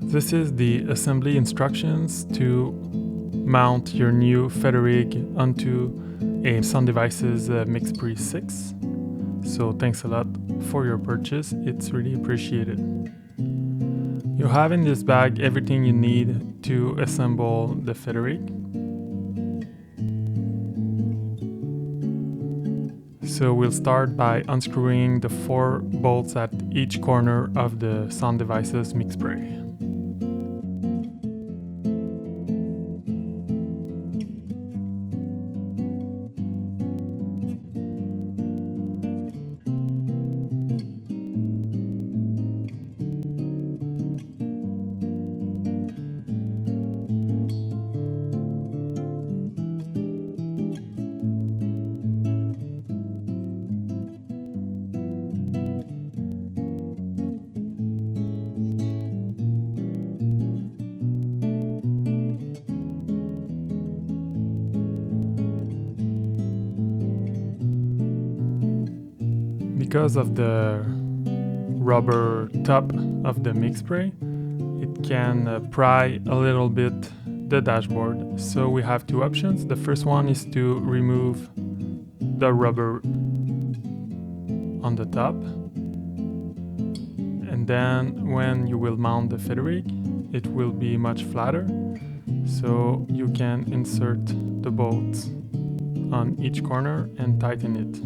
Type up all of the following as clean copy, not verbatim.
This is the assembly instructions to mount your new Federig onto a SoundDevices MixPre 6. So thanks a lot for your purchase, it's really appreciated. You have in this bag everything you need to assemble the Federig. So we'll start by unscrewing the 4 bolts at each corner of the SoundDevices MixPre. Because of the rubber top of the MixPre, it can pry a little bit the dashboard. So we have 2 options. The first one is to remove the rubber on the top, and then when you will mount the Federig, it will be much flatter, so you can insert the bolts on each corner and tighten it.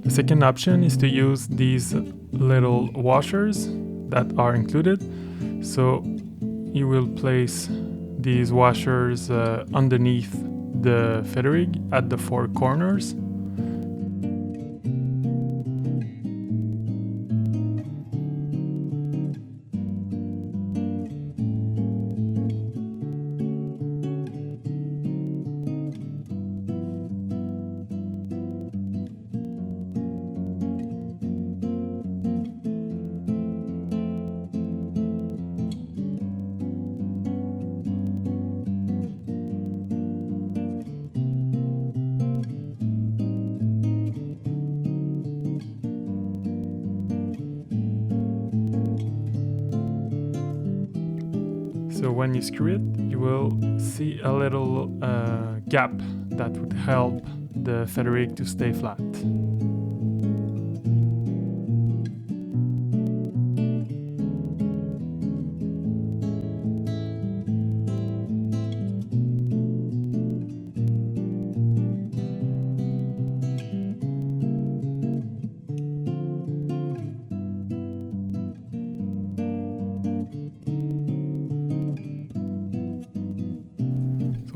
The second option is to use these little washers that are included. So you will place these washers underneath the Federig at the 4 corners. So when you screw it, you will see a little gap that would help the Federig to stay flat.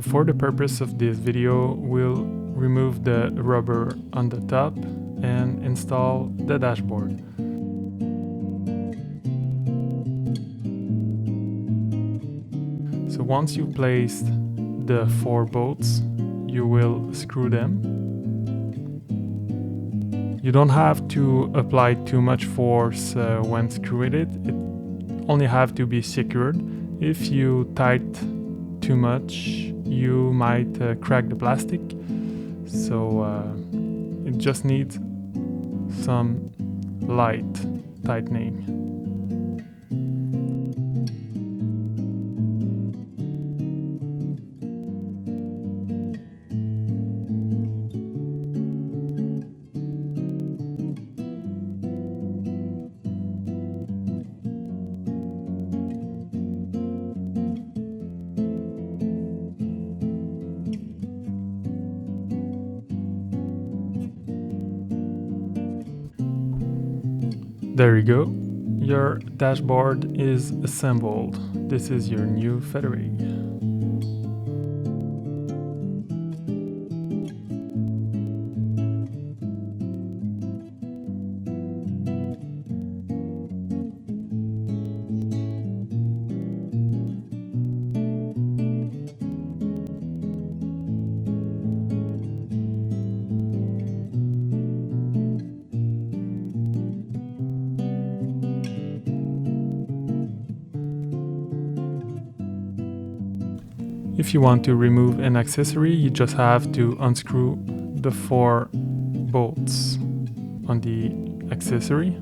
For the purpose of this video, we'll remove the rubber on the top and install the dashboard. So once you've placed the 4 bolts, you will screw them. You don't have to apply too much force when screwing it. It only have to be secured. If you tighten too much, you might crack the plastic, so it just needs some light tightening. There you go, your dashboard is assembled. This is your new Federig. If you want to remove an accessory, you just have to unscrew the 4 bolts on the accessory.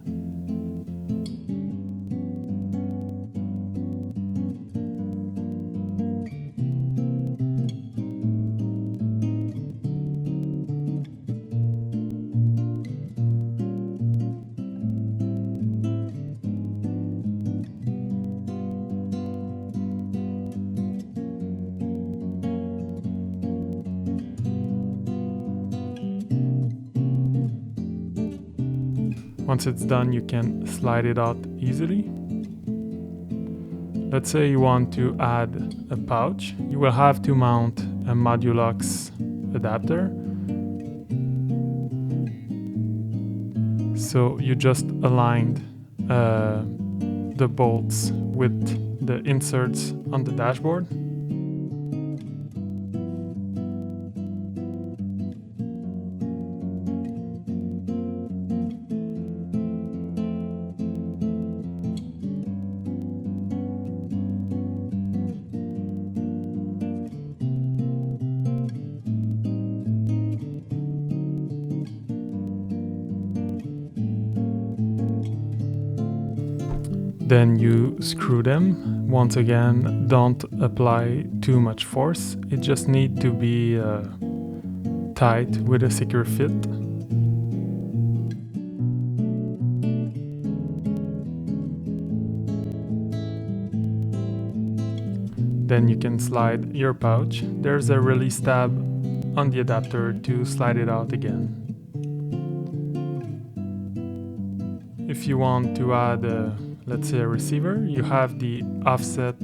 Once it's done, you can slide it out easily. Let's say you want to add a pouch. You will have to mount a Modulux adapter. So you just aligned the bolts with the inserts on the dashboard. Then you screw them. Once again, don't apply too much force. It just needs to be tight with a secure fit. Then you can slide your pouch. There's a release tab on the adapter to slide it out again. If you want to add let's say a receiver, you have the offset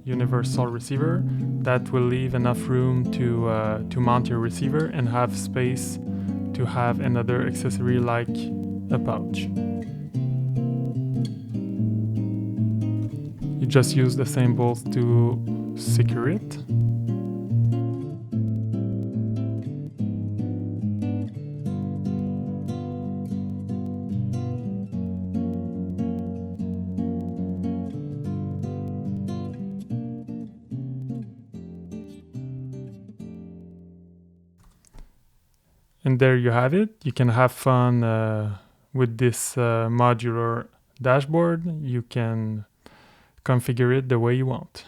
universal receiver that will leave enough room to mount your receiver and have space to have another accessory like a pouch. You just use the same bolts to secure it. And there you have it. You can have fun with this modular dashboard. You can configure it the way you want.